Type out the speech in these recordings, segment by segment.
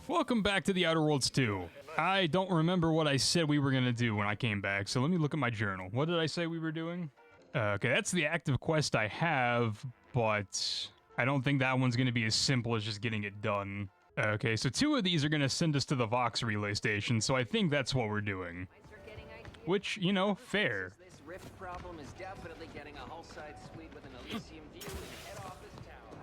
Welcome back to the Outer Worlds 2. I don't remember what I said we were gonna do when I came back, so let me look at my journal. What did I say we were doing? Okay, that's the active quest I have, but I don't think that one's gonna be as simple as just getting it done. Okay, so 2 of these are gonna send us to the VOX relay station, so I think that's what we're doing. Which, you know, fair. This rift problem is definitely getting a whole side suite with an Elysium view in head office tower.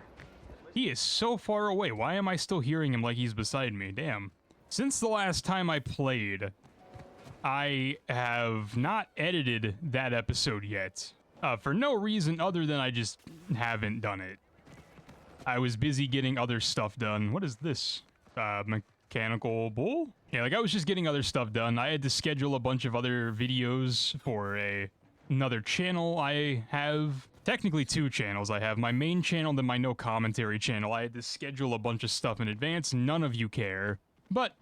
He is so far away. Why am I still hearing him like he's beside me? Damn. Since the last time I played, I have not edited that episode yet. For no reason other than I just haven't done it. I was busy getting other stuff done. What is this? Mechanical bull? Yeah, like I was just getting other stuff done. I had to schedule a bunch of other videos for another channel I have. Technically 2 channels I have. My main channel, then my no commentary channel. I had to schedule a bunch of stuff in advance. None of you care. But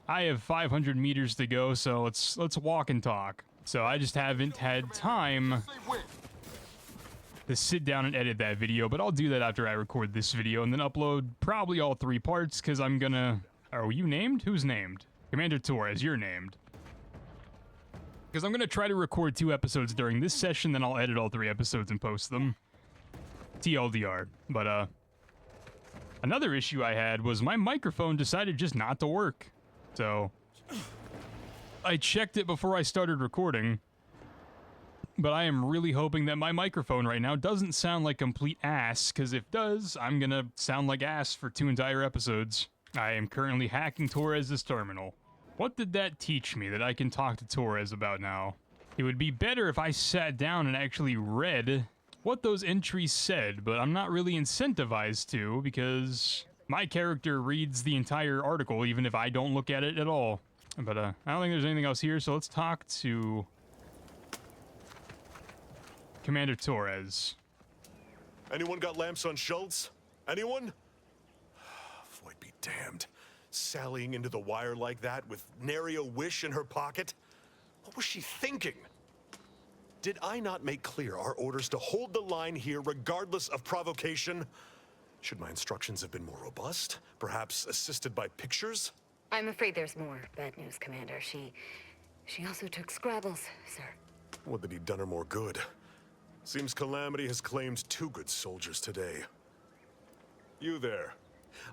I have 500 meters to go, so let's walk and talk. So I just haven't had time to sit down and edit that video, but I'll do that after I record this video and then upload probably all 3 parts, because I'm gonna... Are you named? Who's named? Commander Torres, you're named. Because I'm gonna try to record 2 episodes during this session, then I'll edit all 3 episodes and post them. TLDR. But, another issue I had was my microphone decided just not to work. So, I checked it before I started recording. But I am really hoping that my microphone right now doesn't sound like complete ass, because if it does, I'm gonna sound like ass for 2 entire episodes. I am currently hacking Torres' terminal. What did that teach me that I can talk to Torres about now? It would be better if I sat down and actually read what those entries said, but I'm not really incentivized to, because my character reads the entire article even if I don't look at it at all. But I don't think there's anything else here, so let's talk to Commander Torres. Anyone got lamps on Schultz? Anyone? Void be damned. Sallying into the wire like that with nary a wish in her pocket? What was she thinking? Did I not make clear our orders to hold the line here regardless of provocation? Should my instructions have been more robust? Perhaps assisted by pictures? I'm afraid there's more bad news, Commander. She also took Scrabbles, sir. Would that he'd done her more good. Seems Calamity has claimed 2 good soldiers today. You there.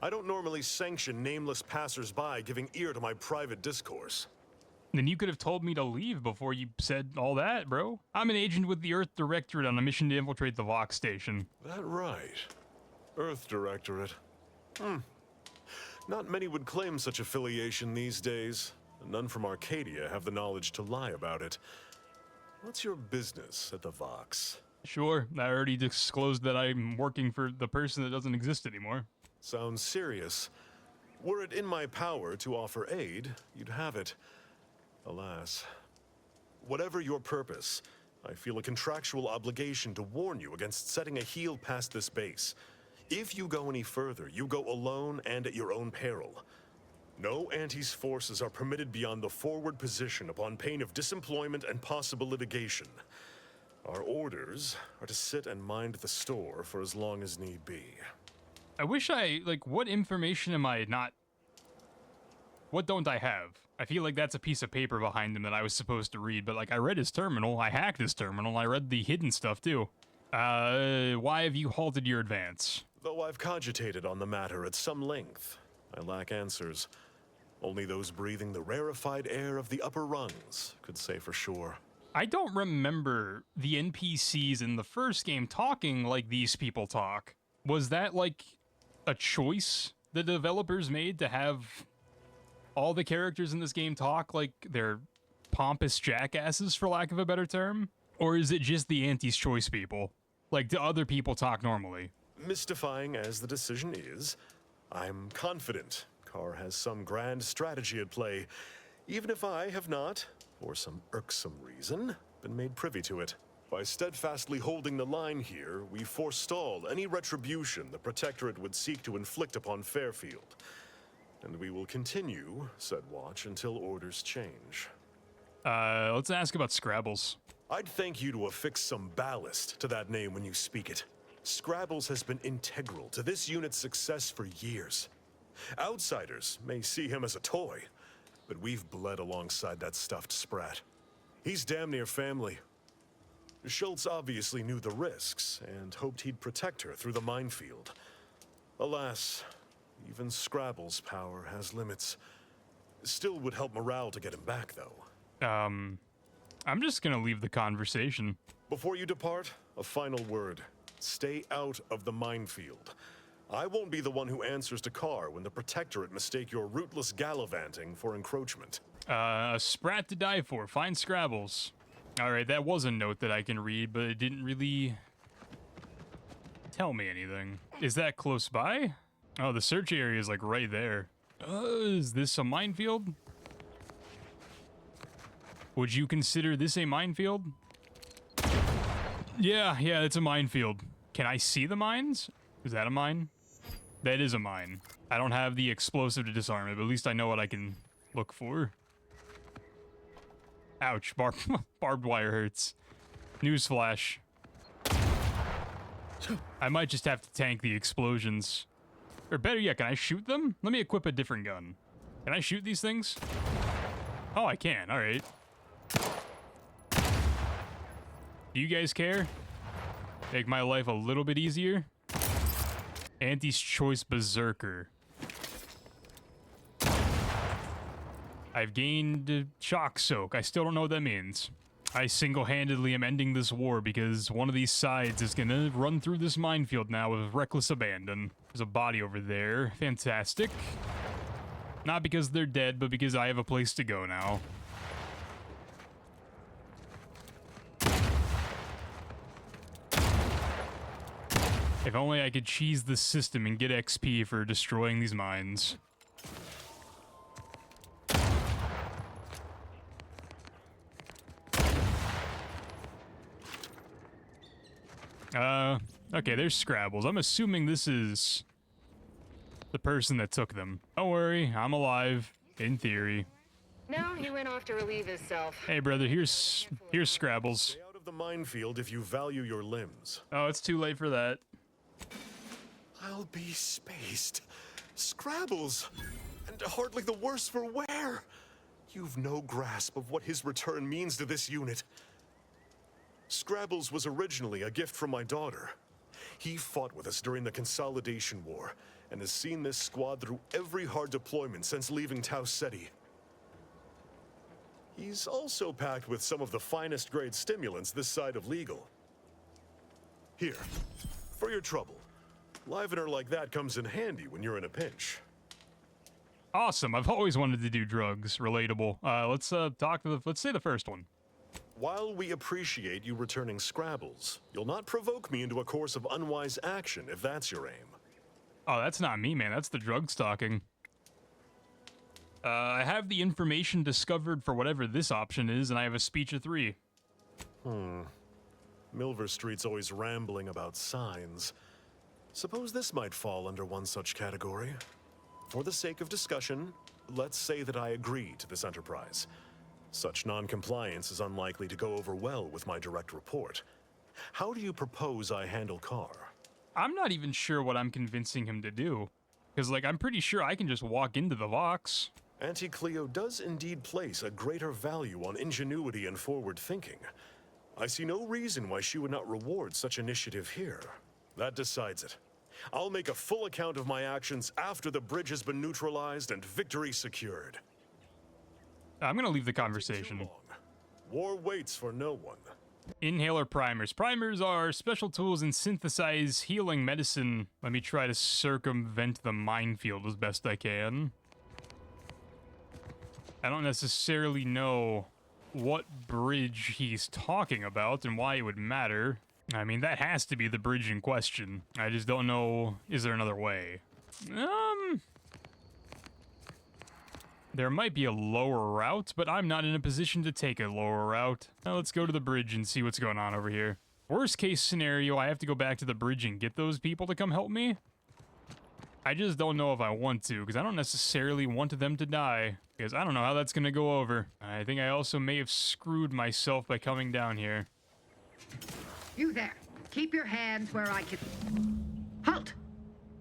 I don't normally sanction nameless passers-by giving ear to my private discourse. Then you could have told me to leave before you said all that, bro. I'm an agent with the Earth Directorate on a mission to infiltrate the VOX station. That right. Earth Directorate. Not many would claim such affiliation these days. None from Arcadia have the knowledge to lie about it. What's your business at the VOX? Sure, I already disclosed that I'm working for the person that doesn't exist anymore. Sounds serious. Were it in my power to offer aid, you'd have it. Alas. Whatever your purpose, I feel a contractual obligation to warn you against setting a heel past this base. If you go any further, you go alone and at your own peril. No Antes forces are permitted beyond the forward position upon pain of disemployment and possible litigation. Our orders are to sit and mind the store for as long as need be. I wish what information am I not... What don't I have? I feel like that's a piece of paper behind him that I was supposed to read, but I read his terminal, I hacked his terminal, I read the hidden stuff too. Why have you halted your advance? Though I've cogitated on the matter at some length, I lack answers. Only those breathing the rarefied air of the upper rungs could say for sure. I don't remember the NPCs in the first game talking like these people talk. Was that a choice the developers made to have all the characters in this game talk like they're pompous jackasses, for lack of a better term? Or is it just the Antes choice people? Do other people talk normally? Mystifying as the decision is, I'm confident Carr has some grand strategy at play, even if I have not, for some irksome reason, been made privy to it. By steadfastly holding the line here, we forestall any retribution the Protectorate would seek to inflict upon Fairfield. And we will continue said watch until orders change. Let's ask about Scrabbles. I'd thank you to affix some ballast to that name when you speak it. Scrabbles has been integral to this unit's success for years. Outsiders may see him as a toy, but we've bled alongside that stuffed sprat. He's damn near family. Schultz obviously knew the risks and hoped he'd protect her through the minefield. Alas, even Scrabble's power has limits. Still would help morale to get him back, though. I'm just gonna leave the conversation. Before you depart, a final word. Stay out of the minefield. I won't be the one who answers to Carr when the Protectorate mistake your rootless gallivanting for encroachment. A sprat to die for. Find Scrabbles. Alright, that was a note that I can read, but it didn't really tell me anything. Is that close by? Oh, the search area is like right there. Is this a minefield? Would you consider this a minefield? Yeah, it's a minefield. Can I see the mines? Is that a mine? That is a mine. I don't have the explosive to disarm it, but at least I know what I can look for. Ouch, barbed wire hurts. Newsflash. I might just have to tank the explosions. Or better yet, can I shoot them? Let me equip a different gun. Can I shoot these things? Oh, I can. All right. Do you guys care? Make my life a little bit easier? Auntie's Choice Berserker. I've gained shock soak. I still don't know what that means. I single-handedly am ending this war because one of these sides is gonna run through this minefield now with reckless abandon. There's a body over there. Fantastic. Not because they're dead, but because I have a place to go now. If only I could cheese the system and get XP for destroying these mines. Okay, there's Scrabbles. I'm assuming this is the person that took them. Don't worry, I'm alive, in theory. No, he went off to relieve himself. Hey, brother, here's Scrabbles. Stay out of the minefield if you value your limbs. Oh, it's too late for that. I'll be spaced. Scrabbles! And hardly the worse for wear! You've no grasp of what his return means to this unit. Scrabbles was originally a gift from my daughter. He fought with us during the Consolidation War, and has seen this squad through every hard deployment since leaving Tau Ceti. He's also packed with some of the finest grade stimulants this side of legal. Here, for your trouble. Livener like that comes in handy when you're in a pinch. Awesome. I've always wanted to do drugs. Relatable. Let's talk to let's say the first one. While we appreciate you returning Scrabbles, you'll not provoke me into a course of unwise action if that's your aim. Oh, that's not me, man. That's the drug stalking. I have the information discovered for whatever this option is, and I have a speech of 3. Milver Street's always rambling about signs. Suppose this might fall under one such category. For the sake of discussion, let's say that I agree to this enterprise. Such non-compliance is unlikely to go over well with my direct report. How do you propose I handle Carr? I'm not even sure what I'm convincing him to do. Because, like, I'm pretty sure I can just walk into the VOX. Auntie Cleo does indeed place a greater value on ingenuity and forward thinking. I see no reason why she would not reward such initiative here. That decides it. I'll make a full account of my actions after the bridge has been neutralized and victory secured. I'm gonna leave the conversation. Too long. War waits for no one. Inhaler primers. Primers are special tools in synthesize healing medicine. Let me try to circumvent the minefield as best I can. I don't necessarily know what bridge he's talking about and why it would matter. I mean, that has to be the bridge in question. I just don't know, is there another way? There might be a lower route, but I'm not in a position to take a lower route. Now let's go to the bridge and see what's going on over here. Worst case scenario, I have to go back to the bridge and get those people to come help me. I just don't know if I want to, because I don't necessarily want them to die. Because I don't know how that's going to go over. I think I also may have screwed myself by coming down here. You there. Keep your hands where I can... Halt!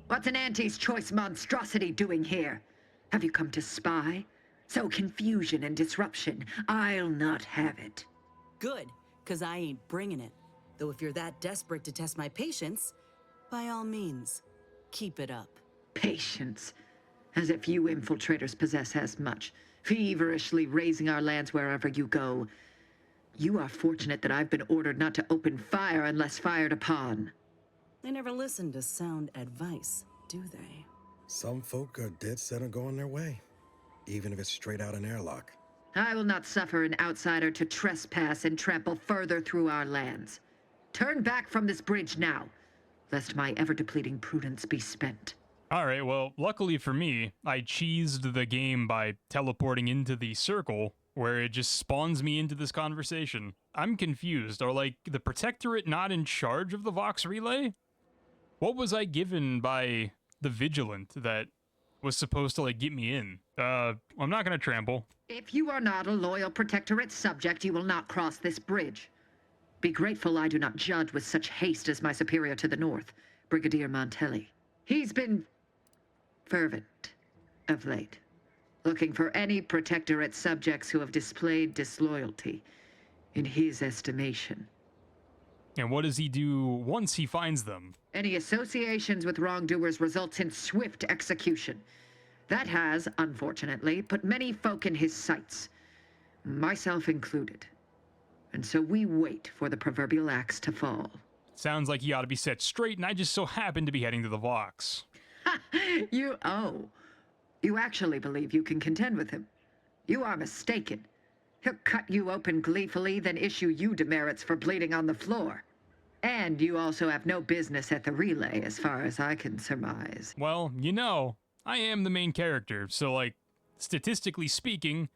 What's an Auntie's choice monstrosity doing here? Have you come to spy? So confusion and disruption. I'll not have it. Good, because I ain't bringing it. Though if you're that desperate to test my patience, by all means, keep it up. Patience. As if you infiltrators possess as much. Feverishly raising our lands wherever you go. You are fortunate that I've been ordered not to open fire unless fired upon. They never listen to sound advice, do they? Some folk are dead set on going their way, even if it's straight out an airlock. I will not suffer an outsider to trespass and trample further through our lands. Turn back from this bridge now, lest my ever-depleting prudence be spent. All right, well, luckily for me, I cheesed the game by teleporting into the circle, where it just spawns me into this conversation. I'm confused. Are, like, the Protectorate not in charge of the Vox relay? What was I given by the Vigilant that was supposed to, like, get me in? I'm not gonna trample. If you are not a loyal Protectorate subject, you will not cross this bridge. Be grateful I do not judge with such haste as my superior to the north, Brigadier Montelli. He's been fervent of late, looking for any Protectorate subjects who have displayed disloyalty in his estimation. And what does he do once he finds them? Any associations with wrongdoers results in swift execution. That has, unfortunately, put many folk in his sights, myself included. And so we wait for the proverbial axe to fall. Sounds like he ought to be set straight, and I just so happen to be heading to the Vox. You actually believe you can contend with him. You are mistaken. He'll cut you open gleefully, then issue you demerits for bleeding on the floor. And you also have no business at the relay, as far as I can surmise. Well, you know, I am the main character, so, like, statistically speaking,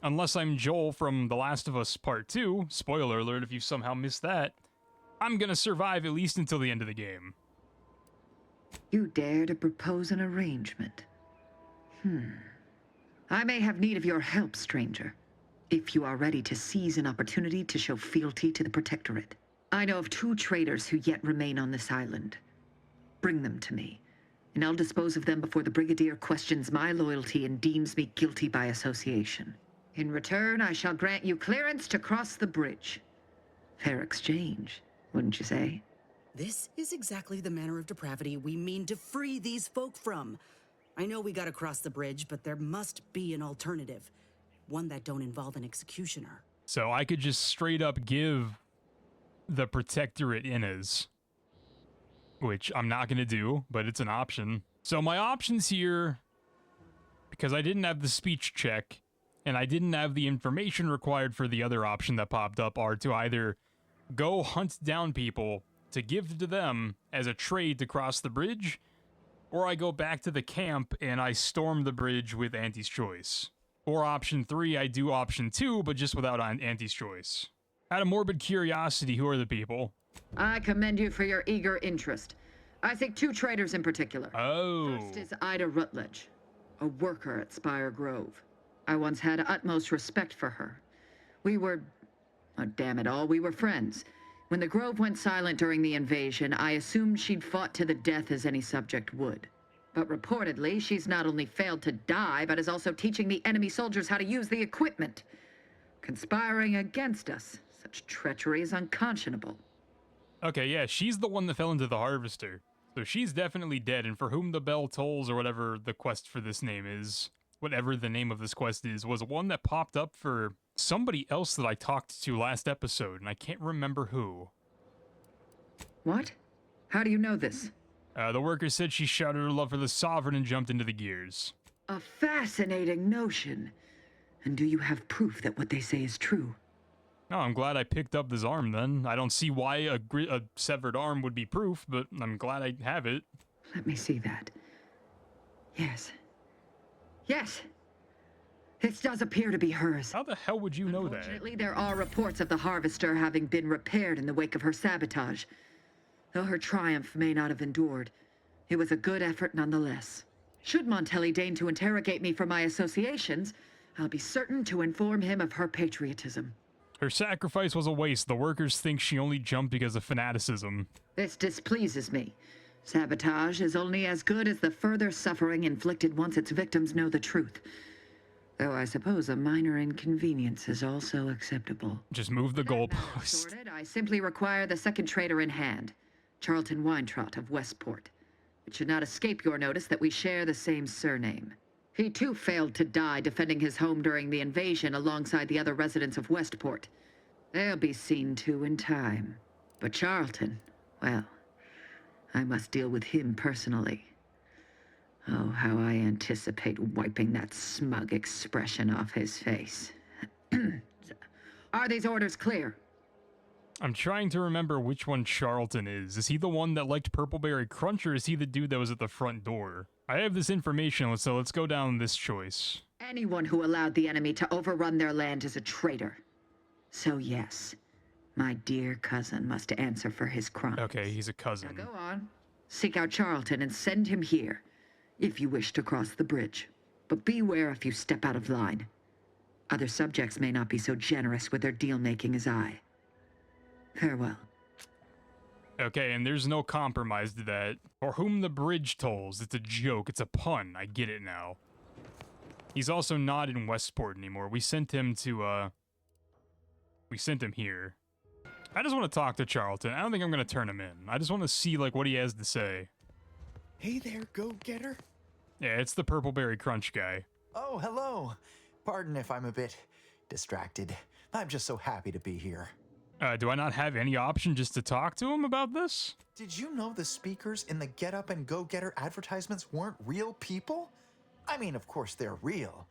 unless I'm Joel from The Last of Us Part 2, spoiler alert if you somehow missed that, I'm gonna survive at least until the end of the game. You dare to propose an arrangement? I may have need of your help, stranger, if you are ready to seize an opportunity to show fealty to the Protectorate. I know of 2 traitors who yet remain on this island. Bring them to me, and I'll dispose of them before the Brigadier questions my loyalty and deems me guilty by association. In return, I shall grant you clearance to cross the bridge. Fair exchange, wouldn't you say? This is exactly the manner of depravity we mean to free these folk from. I know we gotta cross the bridge, but there must be an alternative. One that don't involve an executioner. So I could just straight up give the Protectorate innas, which I'm not gonna do, but it's an option. So my options here, because I didn't have the speech check, and I didn't have the information required for the other option that popped up, are to either go hunt down people to give to them as a trade to cross the bridge, or I go back to the camp and I storm the bridge with Auntie's Choice. Or option 3, I do option 2, but just without Auntie's Choice. Out of morbid curiosity, who are the people? I commend you for your eager interest. I think 2 traitors in particular. Oh. First is Ida Rutledge, a worker at Spire Grove. I once had utmost respect for her. We were, oh, damn it all, we were friends. When the Grove went silent during the invasion, I assumed she'd fought to the death as any subject would. But reportedly, she's not only failed to die, but is also teaching the enemy soldiers how to use the equipment. Conspiring against us. Such treachery is unconscionable. Okay, yeah, she's the one that fell into the Harvester. So she's definitely dead, and for whom the bell tolls, or whatever the quest for this name is, whatever the name of this quest is, was one that popped up for somebody else that I talked to last episode, and I can't remember who. What? How do you know this? The worker said she shouted her love for the Sovereign and jumped into the gears. A fascinating notion. And do you have proof that what they say is true? No, I'm glad I picked up this arm then. I don't see why a severed arm would be proof, but I'm glad I have it. Let me see that. Yes. Yes! This does appear to be hers. How the hell would you know that? Unfortunately, there are reports of the Harvester having been repaired in the wake of her sabotage. Though her triumph may not have endured, it was a good effort nonetheless. Should Montelli deign to interrogate me for my associations, I'll be certain to inform him of her patriotism. Her sacrifice was a waste. The workers think she only jumped because of fanaticism. This displeases me. Sabotage is only as good as the further suffering inflicted once its victims know the truth. Though I suppose a minor inconvenience is also acceptable. Just move the That matter goalpost. sorted, I simply require the second traitor in hand, Charlton Weintraut of Westport. It should not escape your notice that we share the same surname. He too failed to die defending his home during the invasion alongside the other residents of Westport. They'll be seen to in time. But Charlton, well, I must deal with him personally. Oh, how I anticipate wiping that smug expression off his face. Are these orders clear? I'm trying to remember which one Charlton is. Is he the one that liked Purpleberry Crunch, or is he the dude that was at the front door? I have this information, so let's go down this choice. Anyone who allowed the enemy to overrun their land is a traitor. So yes, my dear cousin must answer for his crimes. Okay, he's a cousin. Now go on. Seek out Charlton and send him here, if you wish to cross the bridge. But beware if you step out of line. Other subjects may not be so generous with their deal-making as I. Farewell. Okay, and there's no compromise to that. For whom the bridge tolls. It's a joke. It's a pun. I get it now. He's also not in Westport anymore. We sent him to, we sent him here. I just want to talk to Charlton. I don't think I'm going to turn him in. I just want to see, like, what he has to say. Hey there, go-getter. Yeah, it's the Purpleberry Crunch guy. Oh, hello. Pardon if I'm a bit distracted. I'm just so happy to be here. Do I not have any option just to talk to him about this? Did you know the speakers in the Get Up and Go-Getter advertisements weren't real people? I mean, of course they're real,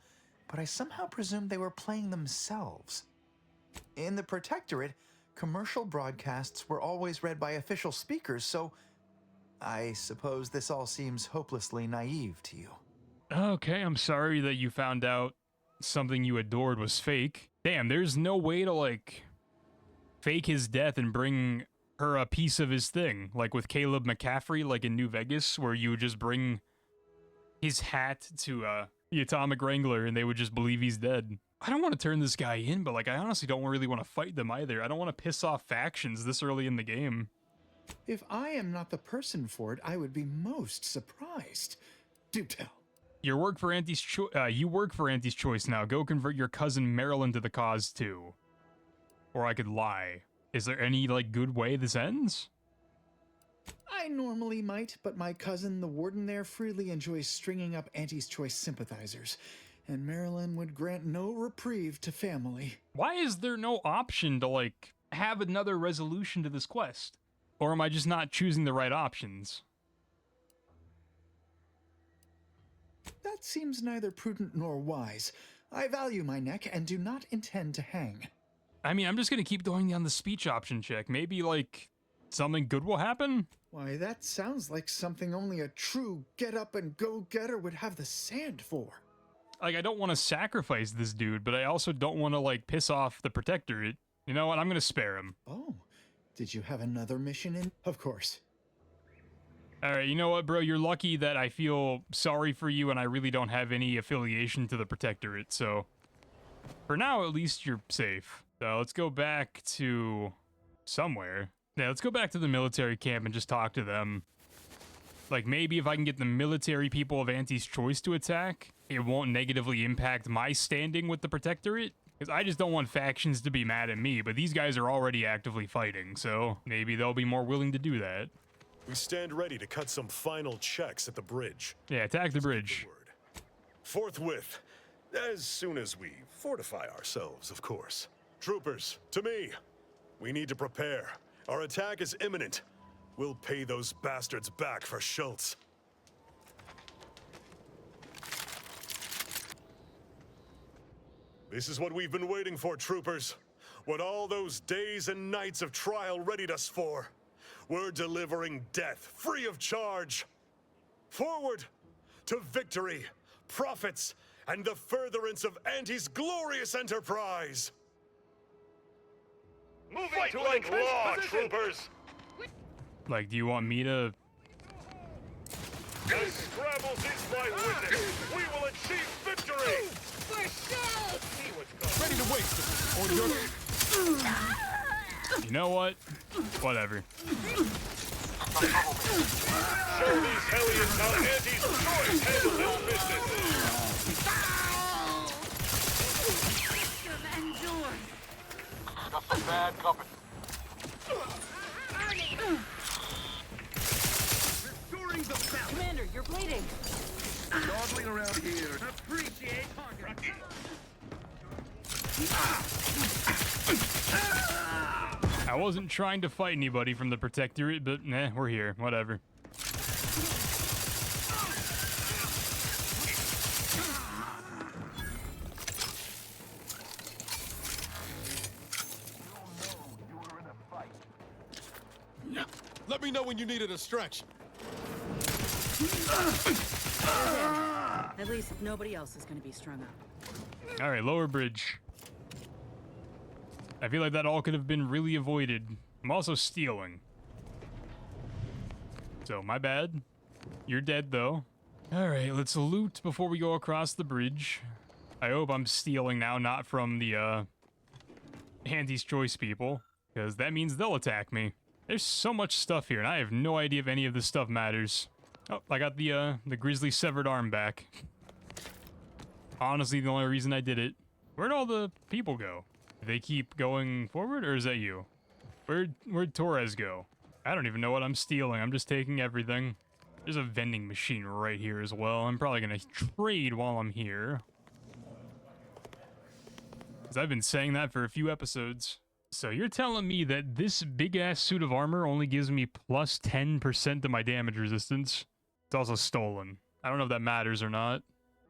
but I somehow presumed they were playing themselves. In the Protectorate, commercial broadcasts were always read by official speakers, so I suppose this all seems hopelessly naive to you. Okay, I'm sorry that you found out something you adored was fake. Damn, there's no way to, like, fake his death and bring her a piece of his thing. Like with Caleb McCaffrey, like in New Vegas, where you would just bring his hat to the Atomic Wrangler and they would just believe he's dead. I don't want to turn this guy in, but, like, I honestly don't really want to fight them either. I don't want to piss off factions this early in the game. If I am not the person for it, I would be most surprised. Do tell. You work for Auntie's Choice now. Go convert your cousin Marilyn to the cause too. Or I could lie. Is there any, like, good way this ends? I normally might, but my cousin, the warden there, freely enjoys stringing up Auntie's Choice sympathizers, and Marilyn would grant no reprieve to family. Why is there no option to, like, have another resolution to this quest? Or am I just not choosing the right options? That seems neither prudent nor wise. I value my neck and do not intend to hang. I mean, I'm just gonna keep going down the speech option check. Maybe, like, something good will happen? Why, that sounds like something only a true get-up-and-go-getter would have the sand for. Like, I don't want to sacrifice this dude, but I also don't want to, like, piss off the Protectorate. You know what? I'm gonna spare him. Oh, did you have another mission in? Of course. Alright, you know what, bro? You're lucky that I feel sorry for you and I really don't have any affiliation to the Protectorate, so... For now, at least you're safe. So let's go back to... somewhere. Yeah, let's go back to the military camp and just talk to them. Like, maybe if I can get the military people of Auntie's Choice to attack, it won't negatively impact my standing with the Protectorate. Because I just don't want factions to be mad at me, but these guys are already actively fighting, so maybe they'll be more willing to do that. We stand ready to cut some final checks at the bridge. Yeah, attack the bridge. Forthwith, as soon as we fortify ourselves, of course. Troopers, to me. We need to prepare. Our attack is imminent. We'll pay those bastards back for Schultz. This is what we've been waiting for, troopers. What all those days and nights of trial readied us for. We're delivering death, free of charge. Forward to victory, profits, and the furtherance of Auntie's glorious enterprise. Moving to like law, troopers. Like, do you want me to... As Scrabbles is my witness, we will achieve victory. Ready to waste it. You know what? Whatever. Show these hellions how Auntie's choice handles its business. Got some bad company. Restoring the balance. Commander, you're bleeding. Dawdling around here. Appreciate target. I wasn't trying to fight anybody from the Protectorate, but nah, we're here. Whatever. Let me know when you need a distraction. At least nobody else is going to be strung up. All right, lower bridge. I feel like that all could have been really avoided. I'm also stealing. So, my bad. You're dead, though. All right, let's loot before we go across the bridge. I hope I'm stealing now, not from the, Auntie's Choice people, because that means they'll attack me. There's so much stuff here, and I have no idea if any of this stuff matters. Oh, I got the grizzly severed arm back. Honestly, the only reason I did it. Where'd all the people go? Do they keep going forward, or is that you? Where'd Torres go? I don't even know what I'm stealing. I'm just taking everything. There's a vending machine right here as well. I'm probably gonna trade while I'm here. Because I've been saying that for a few episodes. So you're telling me that this big-ass suit of armor only gives me plus 10% to my damage resistance? It's also stolen. I don't know if that matters or not.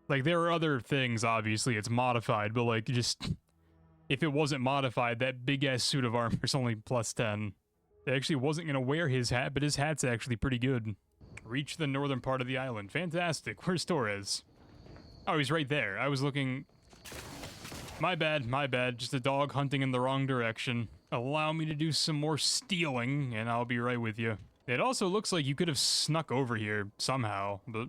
Like, there are other things, obviously, it's modified, but, like, just... If it wasn't modified, that big-ass suit of armor is only plus 10. I actually wasn't going to wear his hat, but his hat's actually pretty good. Reach the northern part of the island. Fantastic. Where's Torres? Oh, he's right there. I was looking... My bad. Just a dog hunting in the wrong direction. Allow me to do some more stealing, and I'll be right with you. It also looks like you could have snuck over here somehow, but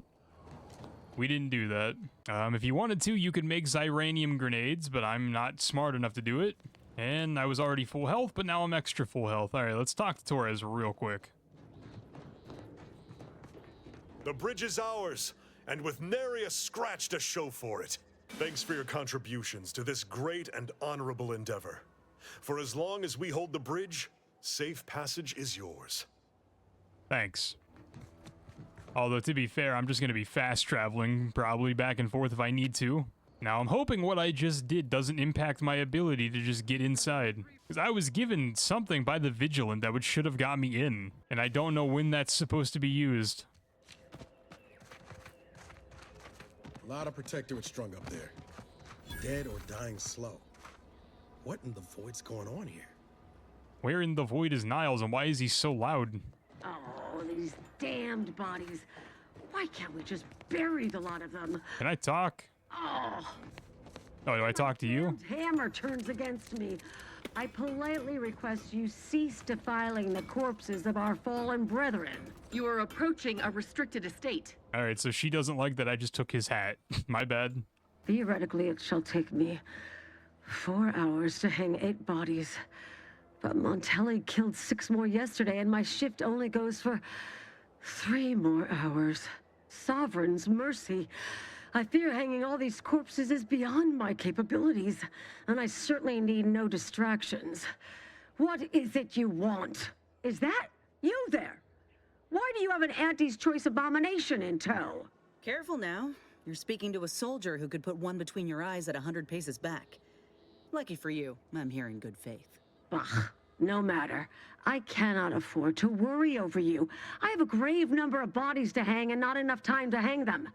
we didn't do that. If you wanted to, you could make Xyranium grenades, but I'm not smart enough to do it. And I was already full health, but now I'm extra full health. All right, let's talk to Torres real quick. The bridge is ours, and with nary a scratch to show for it. Thanks for your contributions to this great and honorable endeavor. For as long as we hold the bridge, safe passage is yours. Thanks. Although, to be fair, I'm just going to be fast traveling, probably back and forth if I need to. Now, I'm hoping what I just did doesn't impact my ability to just get inside. Because I was given something by the Vigilant that should have got me in. And I don't know when that's supposed to be used. A lot of Protectorate strung up there. Dead or dying slow. What in the void's going on here? Where in the void is Niles, and why is he so loud? Oh, these damned bodies. Why can't we just bury the lot of them? Can I talk? Oh. Oh, do I talk to you? Hammer turns against me. I politely request you cease defiling the corpses of our fallen brethren. You are approaching a restricted estate. Alright, so she doesn't like that I just took his hat. My bad. Theoretically, it shall take me 4 hours to hang 8 bodies. But Montelli killed 6 more yesterday, and my shift only goes for 3 more hours. Sovereign's mercy. I fear hanging all these corpses is beyond my capabilities, and I certainly need no distractions. What is it you want? Is that you there? Why do you have an Auntie's Choice abomination in tow? Careful now. You're speaking to a soldier who could put one between your eyes at 100 paces back. Lucky for you, I'm here in good faith. Bah, no matter. I cannot afford to worry over you. I have a grave number of bodies to hang and not enough time to hang them.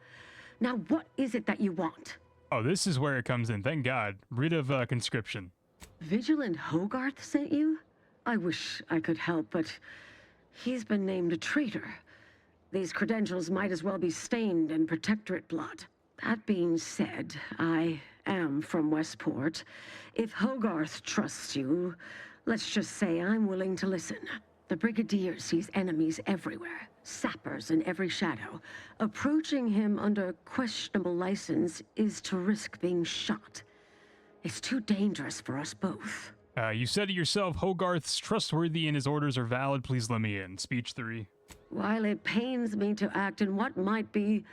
Now, what is it that you want? Oh, this is where it comes in. Thank God. Rid of conscription. Vigilant Hogarth sent you? I wish I could help, but he's been named a traitor. These credentials might as well be stained in Protectorate blood. That being said, I am from Westport. If Hogarth trusts you, let's just say I'm willing to listen. The Brigadier sees enemies everywhere, sappers in every shadow. Approaching him under questionable license is to risk being shot. It's too dangerous for us both. You said it yourself, Hogarth's trustworthy and his orders are valid. Please let me in. Speech 3. While it pains me to act in what might be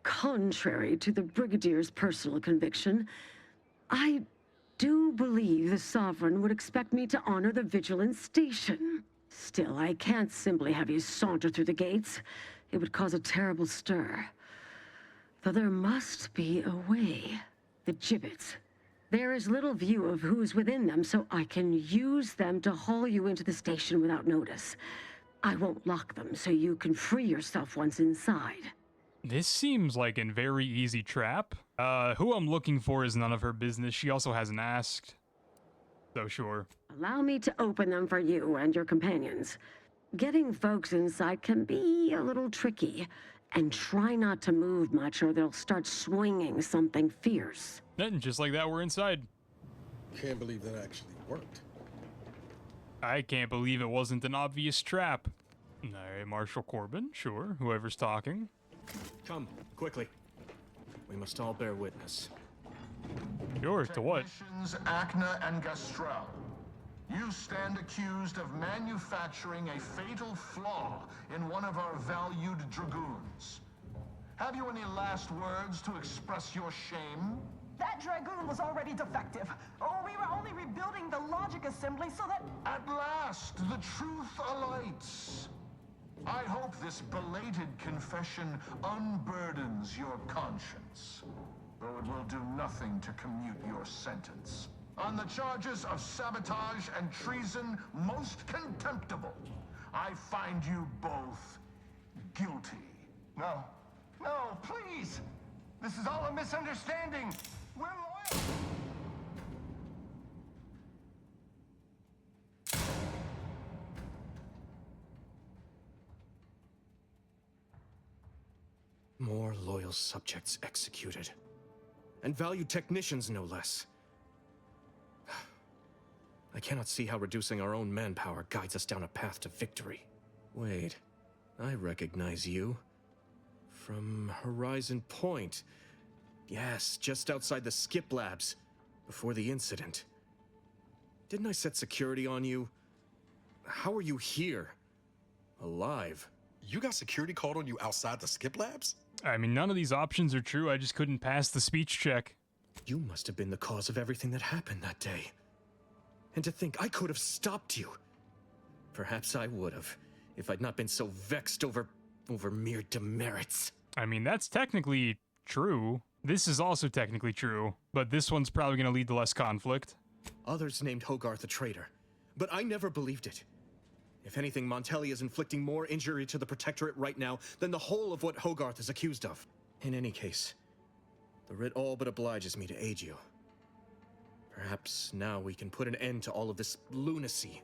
contrary to the Brigadier's personal conviction, I do believe the Sovereign would expect me to honor the Vigilance Station. Still, I can't simply have you saunter through the gates. It would cause a terrible stir. Though there must be a way. The gibbets. There is little view of who's within them, so I can use them to haul you into the station without notice. I won't lock them, so you can free yourself once inside. This seems like a very easy trap. Who I'm looking for is none of her business. She also hasn't asked. So sure. Allow me to open them for you and your companions. Getting folks inside can be a little tricky, and try not to move much or they'll start swinging something fierce. And just like that, we're inside. Can't believe that actually worked. I can't believe it wasn't an obvious trap. Alright, Marshal Corbin, sure, whoever's talking. Come, quickly. We must all bear witness. Sure, to what? Technicians Acna and Gastrell, you stand accused of manufacturing a fatal flaw in one of our valued dragoons. Have you any last words to express your shame? That Dragoon was already defective. Oh, we were only rebuilding the logic assembly so that... At last, the truth alights. I hope this belated confession unburdens your conscience, though it will do nothing to commute your sentence. On the charges of sabotage and treason most contemptible, I find you both guilty. No. No, please! This is all a misunderstanding! We're loyal! More loyal subjects executed. And valued technicians, no less. I cannot see how reducing our own manpower guides us down a path to victory. Wait, I recognize you. From Horizon Point. Yes, just outside the Skip Labs, before the incident. Didn't I set security on you? How are you here? Alive? You got security called on you outside the Skip Labs? I mean, none of these options are true. I just couldn't pass the speech check. You must have been the cause of everything that happened that day. And to think I could have stopped you. Perhaps I would have, if I'd not been so vexed over mere demerits. I mean, that's technically true. This is also technically true, but this one's probably going to lead to less conflict. Others named Hogarth a traitor, but I never believed it. If anything, Montelli is inflicting more injury to the Protectorate right now than the whole of what Hogarth is accused of. In any case, the writ all but obliges me to aid you. Perhaps now we can put an end to all of this lunacy.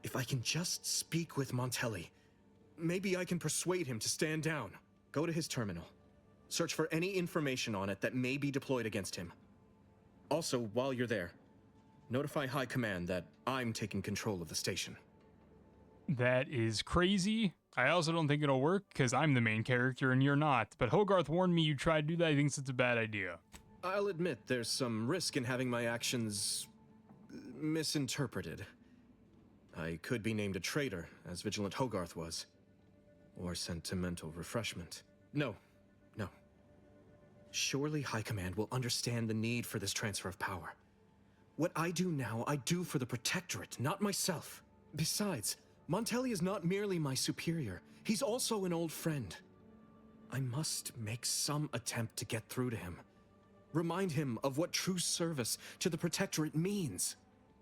If I can just speak with Montelli, maybe I can persuade him to stand down. Go to his terminal. Search for any information on it that may be deployed against him. Also, while you're there, notify High Command that I'm taking control of the station. That is crazy. I also don't think it'll work, because I'm the main character and you're not. But Hogarth warned me you try to do that. He thinks it's a bad idea. I'll admit there's some risk in having my actions misinterpreted. I could be named a traitor, as Vigilant Hogarth was. Or sent to mental refreshment. No. Surely High Command will understand the need for this transfer of power. What I do now, I do for the Protectorate, not myself. Besides, Montelli is not merely my superior. He's also an old friend. I must make some attempt to get through to him. Remind him of what true service to the Protectorate means.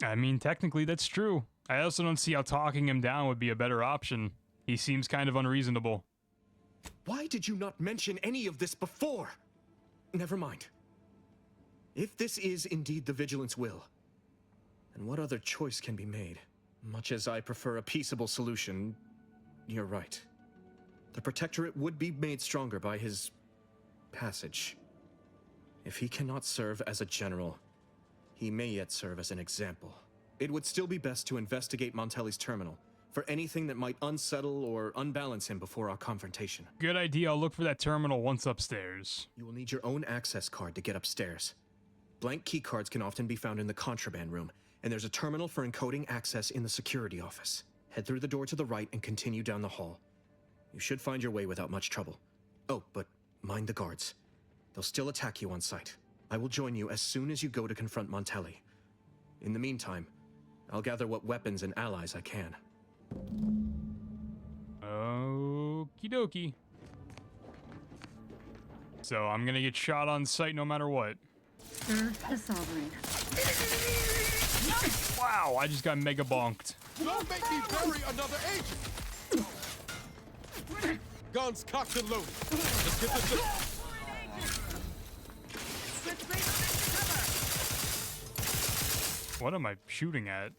I mean, technically that's true. I also don't see how talking him down would be a better option. He seems kind of unreasonable. Why did you not mention any of this before? Never mind. If this is indeed the Vigilance will, then what other choice can be made? Much as I prefer a peaceable solution, you're right. The Protectorate would be made stronger by his passage. If he cannot serve as a general, he may yet serve as an example. It would still be best to investigate Montelli's terminal for anything that might unsettle or unbalance him before our confrontation. Good idea. I'll look for that terminal once upstairs. You will need your own access card to get upstairs. Blank key cards can often be found in the contraband room, and there's a terminal for encoding access in the security office. Head through the door to the right and continue down the hall. You should find your way without much trouble. Oh, but mind the guards. They'll still attack you on sight. I will join you as soon as you go to confront Montelli. In the meantime, I'll gather what weapons and allies I can. Okie dokie. So I'm gonna get shot on sight no matter what. Serve the sovereign. Wow, I just got mega bonked. Don't make me bury another agent! Guns cocked and loaded. Let's get this in. What am I shooting at?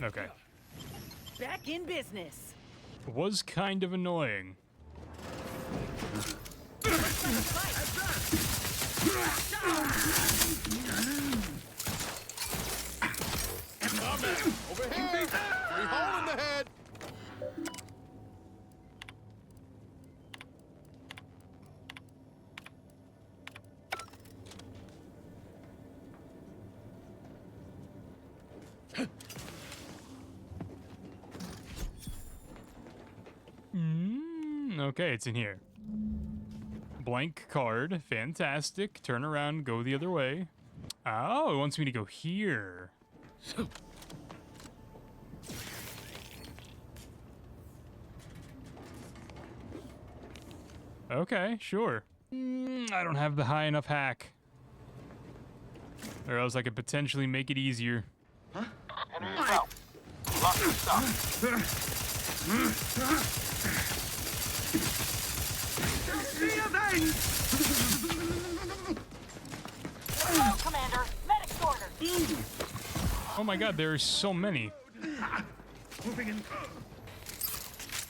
Okay. Back in business. Was kind of annoying. Over here! Free hole in the head! Okay, it's in here. Blank card. Fantastic. Turn around, go the other way. Oh, it wants me to go here. Okay, sure. I don't have the high enough hack. Or else I could potentially make it easier. Enter yourself. Lock your stuff. Hello, Commander. Medic's ordered. Oh my god, there are so many.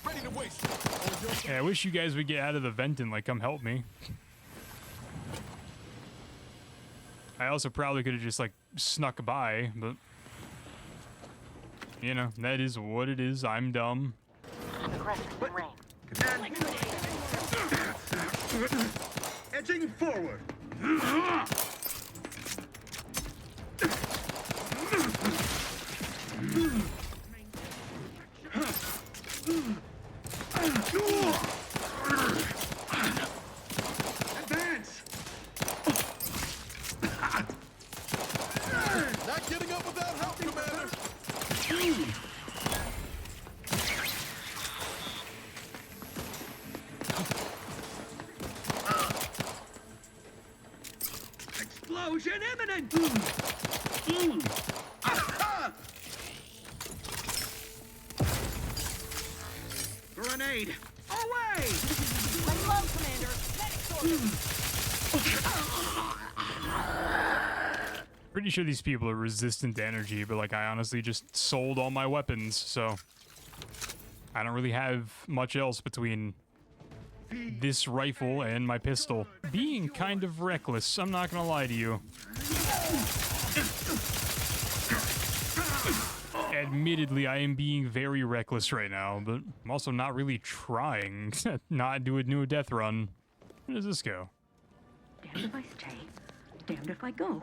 Ready to waste. Yeah, I wish you guys would get out of the vent and, like, come help me. I also probably could have just, like, snuck by, but... You know, that is what it is. I'm dumb. Aggressors in range. Edging forward. Advance. Not getting up without help, Commander! Explosion imminent. Grenade. Away. Lay low, Commander. Medic's ordered. Pretty sure these people are resistant to energy, but, like, I honestly just sold all my weapons, so... I don't really have much else between this rifle and my pistol. Being kind of reckless, I'm not gonna lie to you. Admittedly, I am being very reckless right now, but I'm also not really trying to not do a new death run. Where does this go? Damned if I stay, damned if I go.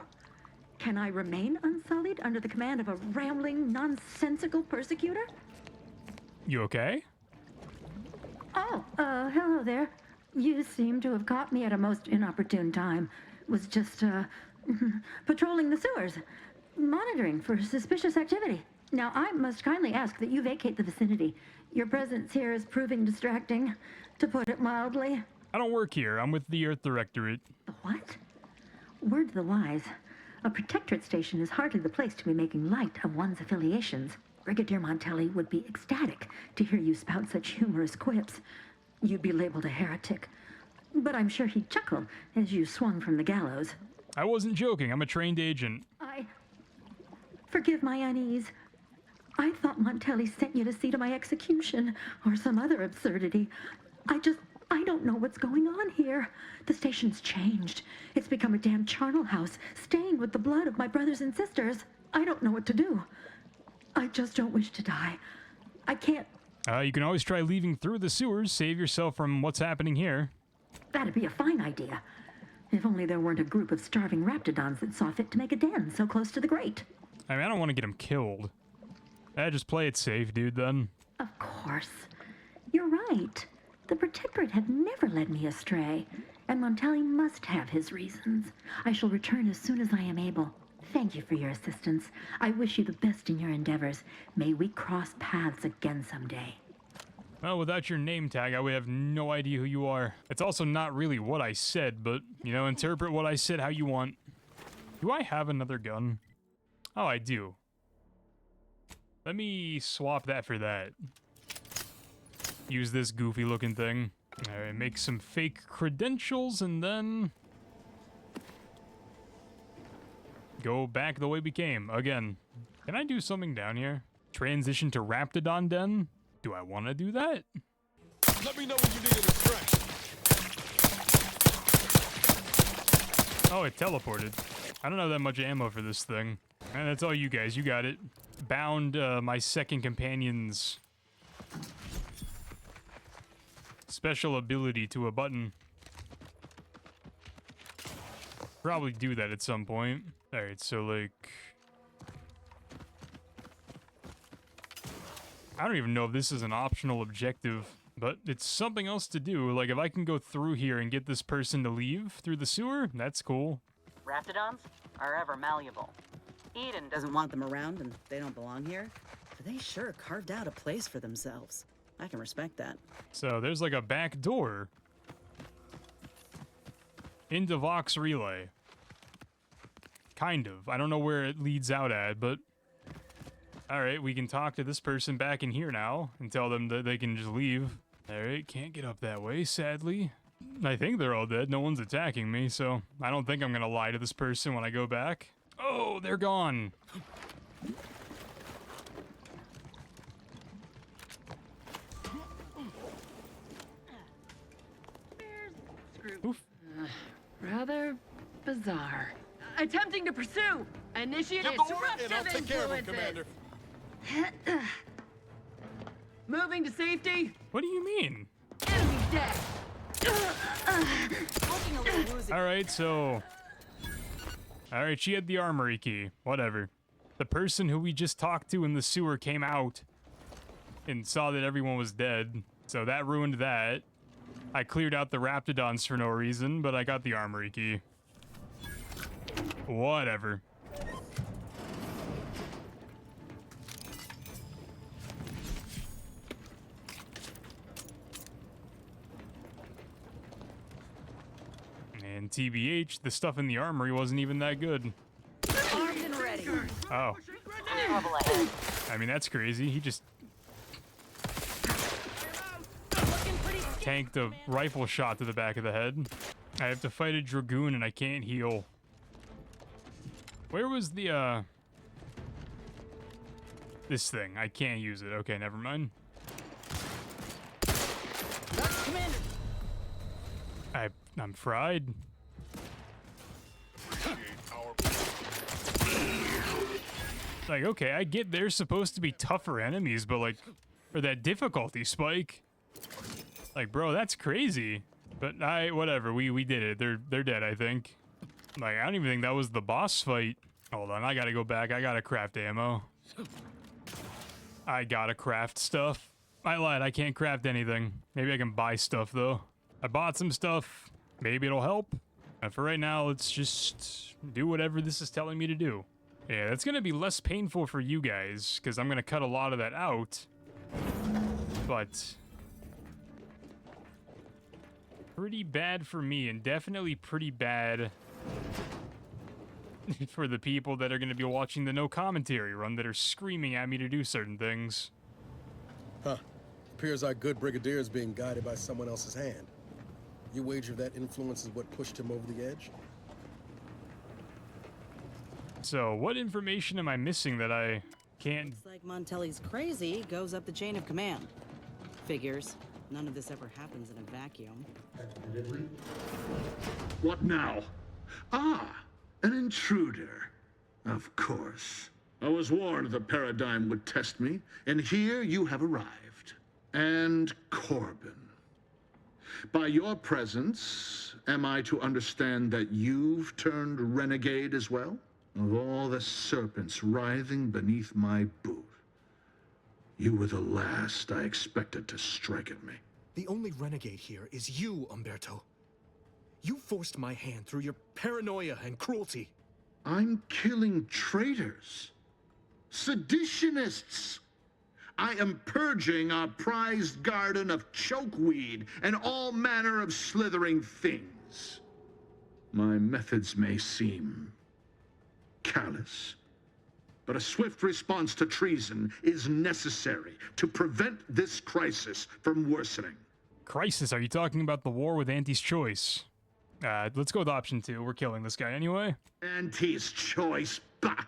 Can I remain unsullied under the command of a rambling, nonsensical persecutor? You okay? Oh, hello there. You seem to have caught me at a most inopportune time. Was just, patrolling the sewers, monitoring for suspicious activity. Now, I must kindly ask that you vacate the vicinity. Your presence here is proving distracting, to put it mildly. I don't work here. I'm with the Earth Directorate. The what? Word to the wise. A protectorate station is hardly the place to be making light of one's affiliations. Brigadier Montelli would be ecstatic to hear you spout such humorous quips. You'd be labeled a heretic. But I'm sure he'd chuckle as you swung from the gallows. I wasn't joking. I'm a trained agent. Forgive my unease. I thought Montelli sent you to see to my execution, or some other absurdity. I don't know what's going on here. The station's changed. It's become a damn charnel house, stained with the blood of my brothers and sisters. I don't know what to do. I just don't wish to die. I can't... You can always try leaving through the sewers, save yourself from what's happening here. That'd be a fine idea. If only there weren't a group of starving raptidons that saw fit to make a den so close to the grate. I mean, I don't want to get him killed. Just play it safe, dude, then. Of course. You're right. The Protectorate have never led me astray, and Montelli must have his reasons. I shall return as soon as I am able. Thank you for your assistance. I wish you the best in your endeavors. May we cross paths again someday. Well, without your name tag, I would have no idea who you are. It's also not really what I said, but, you know, interpret what I said how you want. Do I have another gun? Oh, I do. Let me swap that for that. Use this goofy looking thing. Alright, make some fake credentials and then go back the way we came. Again. Can I do something down here? Transition to Raptidon Den? Do I want to do that? Let me know when you need an extraction. Oh, it teleported. I don't have that much ammo for this thing. And that's all you guys. You got it. Bound my second companion's special ability to a button. Probably do that at some point. Alright, so like... I don't even know if this is an optional objective, but it's something else to do. Like, if I can go through here and get this person to leave through the sewer, that's cool. Raptidons are ever malleable. Eden Doesn't want them around and they don't belong here, but they sure carved out a place for themselves. I can respect that. So there's like a back door into VOX Relay. Kind of. I don't know where it leads out at, but... Alright, we can talk to this person back in here now and tell them that they can just leave. Alright, can't get up that way, sadly. I think they're all dead. No one's attacking me, so I don't think I'm gonna lie to this person when I go back. Oh, they're gone. Oof. Rather bizarre. Attempting to pursue. Initiate Get the word in, I'll take care of him, Commander. Moving to safety. What do you mean? Enemy dead. Looking a little woozy. Alright, so... Alright, she had the armory key. Whatever. The person who we just talked to in the sewer came out and saw that everyone was dead. So that ruined that. I cleared out the Raptidons for no reason, but I got the armory key. Whatever. And TBH, the stuff in the armory wasn't even that good. armed and ready. Oh. Trouble ahead. I mean, that's crazy. He just Looking pretty tanked a rifle shot to the back of the head. I have to fight a Dragoon and I can't heal. Where was the, this thing? I can't use it. Okay, never mind. Commander. I'm fried. Like, okay, I get they're supposed to be tougher enemies, but like, or that difficulty spike. Like, bro, that's crazy. But whatever, we did it. They're dead, I think. Like, I don't even think that was the boss fight. Hold on, I gotta go back. I gotta craft ammo. I gotta craft stuff. I lied, I can't craft anything. Maybe I can buy stuff, though. I bought some stuff. Maybe it'll help. And for right now, let's just do whatever this is telling me to do. Yeah, that's gonna be less painful for you guys, because I'm gonna cut a lot of that out. But... pretty bad for me, and definitely pretty bad for the people that are going to be watching the no commentary run that are screaming at me to do certain things. Huh. Appears our good brigadier is being guided by someone else's hand. You wager that influence is what pushed him over the edge? So, what information am I missing that I can't... Looks like Montelli's crazy goes up the chain of command. Figures. None of this ever happens in a vacuum. What now? Ah, an intruder. Of course. I was warned the paradigm would test me, and here you have arrived. And Corbin. By your presence, am I to understand that you've turned renegade as well? Of all the serpents writhing beneath my boot, you were the last I expected to strike at me. The only renegade here is you, Umberto. You forced my hand through your paranoia and cruelty. I'm killing traitors, seditionists. I am purging our prized garden of chokeweed and all manner of slithering things. My methods may seem callous, but a swift response to treason is necessary to prevent this crisis from worsening. Crisis? Are you talking about the war with Auntie's choice? Let's go with option 2. We're killing this guy anyway. Auntie's choice? Bah!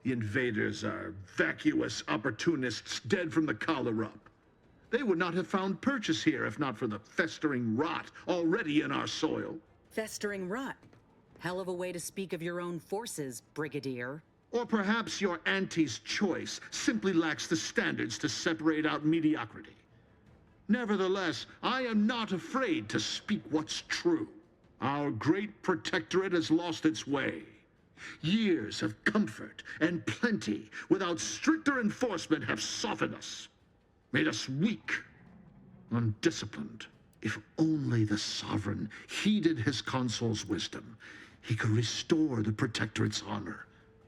The invaders are vacuous opportunists dead from the collar up. They would not have found purchase here if not for the festering rot already in our soil. Festering rot? Hell of a way to speak of your own forces, Brigadier. Or perhaps your Auntie's choice simply lacks the standards to separate out mediocrity. Nevertheless, I am not afraid to speak what's true. Our great protectorate has lost its way. Years of comfort and plenty without stricter enforcement have softened us, made us weak, undisciplined. If only the sovereign heeded his consul's wisdom, he could restore the protectorate's honor,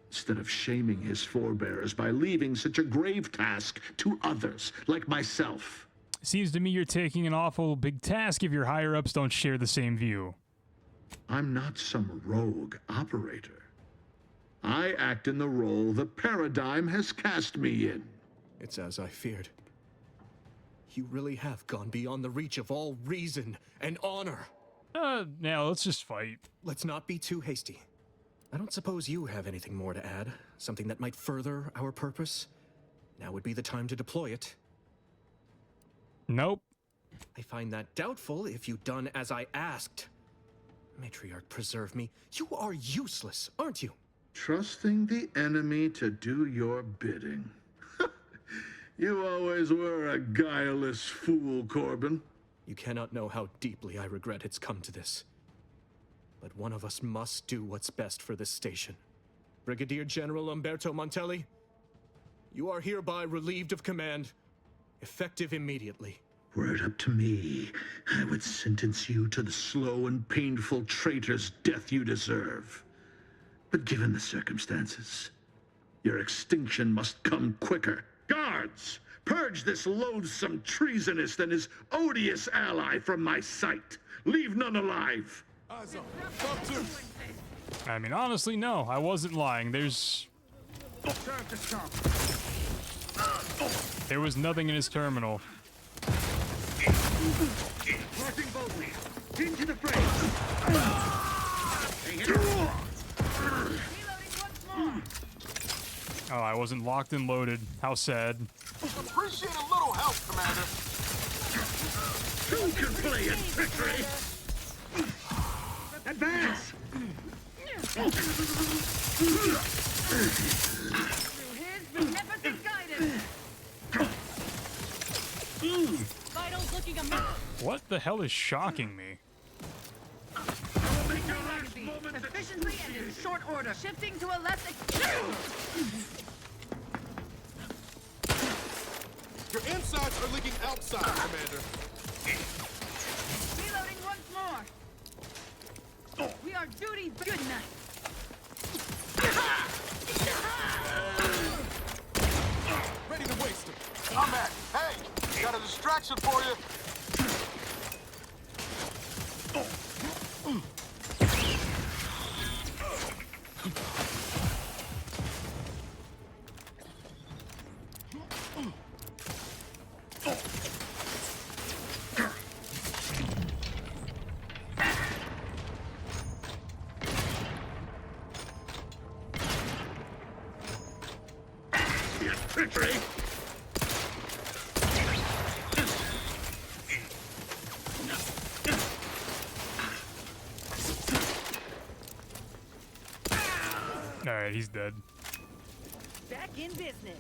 instead of shaming his forebears by leaving such a grave task to others like myself. Seems to me you're taking an awful big task if your higher-ups don't share the same view. I'm not some rogue operator. I act in the role the paradigm has cast me in. It's as I feared. You really have gone beyond the reach of all reason and honor. Now let's just fight. Let's not be too hasty. I don't suppose you have anything more to add? Something that might further our purpose? Now would be the time to deploy it. Nope. I find that doubtful if you'd done as I asked. Matriarch, preserve me. You are useless, aren't you? Trusting the enemy to do your bidding. You always were a guileless fool, Corbin. You cannot know how deeply I regret it's come to this. But one of us must do what's best for this station. Brigadier General Umberto Montelli, you are hereby relieved of command, effective immediately. Were it up to me, I would sentence you to the slow and painful traitor's death you deserve. But given the circumstances, your extinction must come quicker. Guards, purge this loathsome treasonist and his odious ally from my sight. Leave none alive. I mean, honestly, no. I wasn't lying. There was nothing in his terminal. Into the fray. Oh, I wasn't locked and loaded. How sad. Appreciate a little help, Commander. Who can play at trickery? Advance! Through his beneficent guidance. Vitals looking a mess. What the hell is shocking me? Efficiently and in short order. Shifting to a less. Your insides are leaking outside, Commander. Reloading once more. We are duty. Good night. Ready to waste him. I'm at. Hey, got a distraction for you. Trickery! Alright, he's dead. Back in business.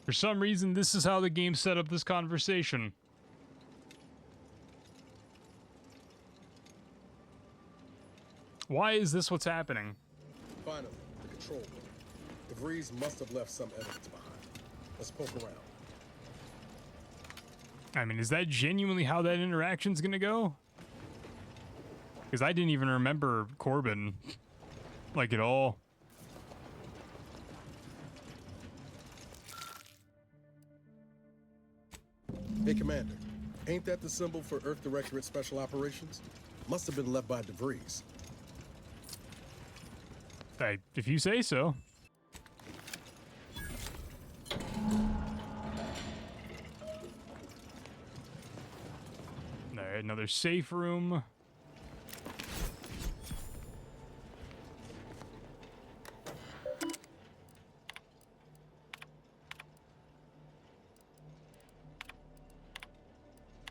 For For some reason, this is how the game set up this conversation. Why is this what's happening? Finally, the control room. DeVries must have left some evidence behind. Let's poke around. I mean, is that genuinely how that interaction's gonna go? Because I didn't even remember Corbin, like, at all. Hey, Commander. Ain't that the symbol for Earth Directorate Special Operations? Must have been left by DeVries. If you say so. Alright, another safe room.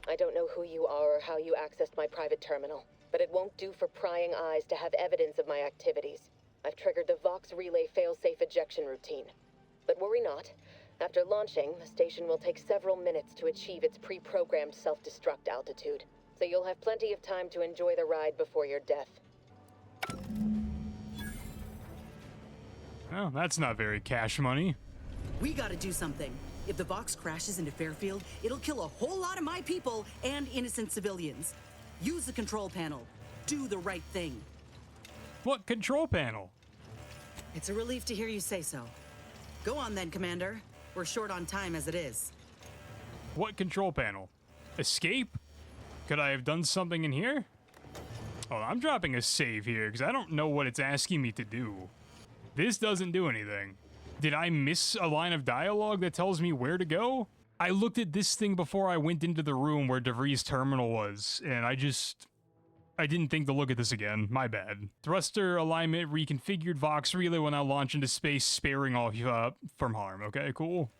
I don't know who you are or how you accessed my private terminal, but it won't do for prying eyes to have evidence of my activities. I've triggered the VOX relay failsafe ejection routine. But worry not. After launching, the station will take several minutes to achieve its pre-programmed self-destruct altitude, so you'll have plenty of time to enjoy the ride before your death. Oh, that's not very cash money. We gotta do something. If the VOX crashes into Fairfield, it'll kill a whole lot of my people and innocent civilians. Use the control panel. Do the right thing. What control panel? It's a relief to hear you say so. Go on then, Commander. We're short on time as it is. What control panel? Escape? Could I have done something in here? Oh, I'm dropping a save here because I don't know what it's asking me to do. This doesn't do anything. Did I miss a line of dialogue that tells me where to go? I looked at this thing before I went into the room where DeVries' terminal was, and I didn't think to look at this again. My bad. Thruster alignment reconfigured. VOX relay will now launch into space, sparing all from harm. Okay, cool.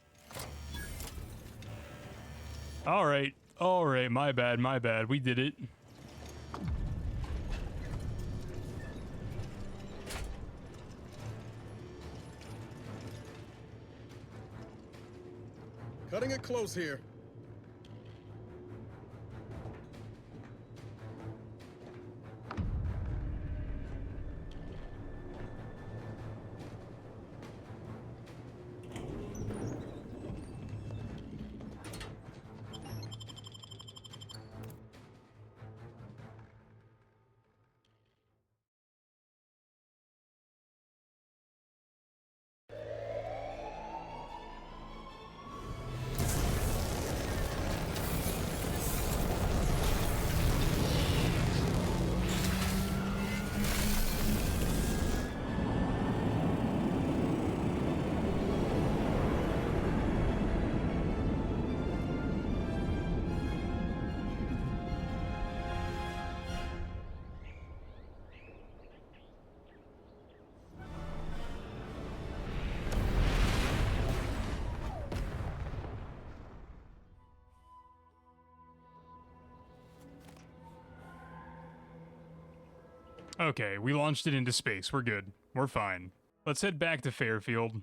Alright, my bad. We did it. Cutting it close here. Okay, we launched it into space. We're good. We're fine. Let's head back to Fairfield.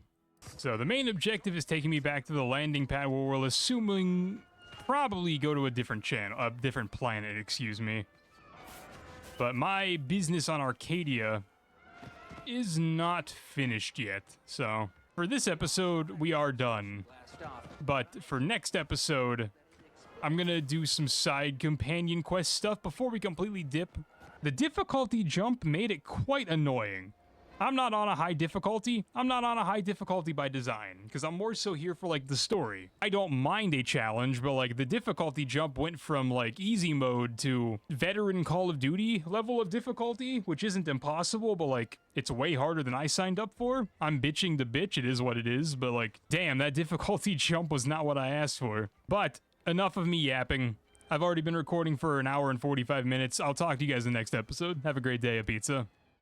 So the main objective is taking me back to the landing pad where we'll assuming probably go to a different planet, excuse me. But my business on Arcadia is not finished yet. So for this episode, we are done. But for next episode, I'm gonna do some side companion quest stuff before we completely dip. The difficulty jump made it quite annoying. I'm not on a high difficulty. I'm not on a high difficulty by design, because I'm more so here for, like, the story. I don't mind a challenge, but, like, the difficulty jump went from, like, easy mode to veteran Call of Duty level of difficulty, which isn't impossible, but, like, it's way harder than I signed up for. I'm bitching to bitch, it is what it is, but, like, damn, that difficulty jump was not what I asked for. But enough of me yapping. I've already been recording for an hour and 45 minutes. I'll talk to you guys in the next episode. Have a great day, a pizza.